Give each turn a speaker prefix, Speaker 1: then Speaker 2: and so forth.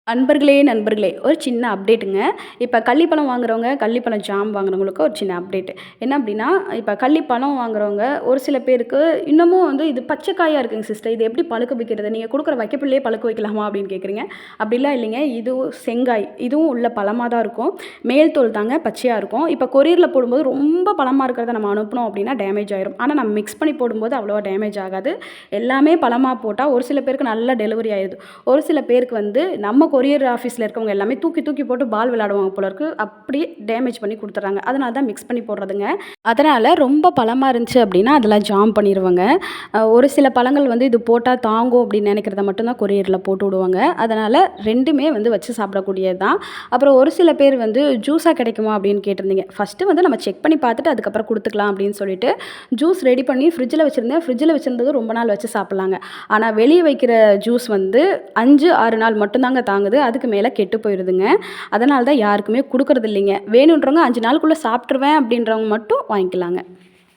Speaker 1: நண்பர்களே ஒரு சின்ன அப்டேட்டுங்க. இப்ப கள்ளிப்பழம் வாங்குறவங்க, கள்ளிப்பழம் ஜாம் வாங்குறவங்களுக்கு ஒரு சின்ன அப்டேட். என்ன அப்டின்னா, இப்ப கள்ளிப்பழம் வாங்குறவங்க ஒரு சில பேருக்கு இன்னமும் வந்து இது பச்சை காயா இருக்குங்க சிஸ்டர். இது எப்படி பழுக்க வைக்கிறது? நீங்க குடுக்குற வைக்கப்புல்லயே பழுக்க வைக்கலாமா? அப்படின்னு கேட்குறீங்க. அப்படிலாம் இல்லைங்க. இதுவும் செங்காய். இதுவும் உள்ள பழமா தான் இருக்கும். மேல் தோல் தாங்க பச்சையா இருக்கும். இப்ப கொரியர்ல போடும்போது ரொம்ப பழமா இருக்கிறத நம்ம அனுப்புனோம் அப்படின்னா டேமேஜ் ஆயிரும். ஆனா நம்ம மிக்ஸ் பண்ணி போடும்போது அவ்வளவா டேமேஜ் ஆகாது. எல்லாமே பழமா போட்டா ஒரு சில பேருக்கு நல்லா டெலிவரி ஆயிருது. ஒரு சில பேருக்கு வந்து நம்ம கொரியர் ஆஃபீஸில் இருக்கவங்க எல்லாமே தூக்கி தூக்கி போட்டு பால் விளையாடுவாங்க போல இருக்கு. அப்படியே டேமேஜ் பண்ணி குடுத்துர்றாங்க. அதனால தான் மிக்ஸ் பண்ணி போடுறதுங்க. அதனால ரொம்ப பழமா இருந்துச்சு அப்படின்னா, அதெல்லாம் ஜாம் பண்ணிருவேங்க. ஒரு சில பழங்கள் வந்து இது போட்டா தாங்கும் அப்படின்னு நினைக்கிறத மட்டும் தான் கொரியர்ல போட்டு விடுவாங்க. அதனால 2மே வந்து வச்சு சாப்பிடக்கூடியது தான். அப்புறம் ஒரு சில பேர் வந்து ஜூஸா கிடைக்குமா அப்படின்னு கேட்டிருந்தீங்க. ஃபர்ஸ்ட்டு வந்து நம்ம செக் பண்ணி பார்த்துட்டு அதுக்கப்புறம் குடுத்துக்கலாம் அப்படின்னு சொல்லிட்டு, ஜூஸ் ரெடி பண்ணி ஃப்ரிட்ஜில வச்சிருந்தேன். ஃப்ரிட்ஜில வச்சிருந்தது ரொம்ப நாள் வச்சு சாப்பிடலாங்க. ஆனா வெளிய வைக்கிற ஜூஸ் வந்து 5, 6 நாள் மட்டும் தாங்க தாங்குது. அதுக்கு மேல கெட்டு போயிருதுங்க. அதனால தான் யாருக்குமே குடுக்குறது இல்லைங்க. வேணுன்றவங்க 5 நாளுக்குள்ள சாப்பிட்டுருவேன் அப்படின்றவங்க மட்டும் வாங்கிக்கலாங்க.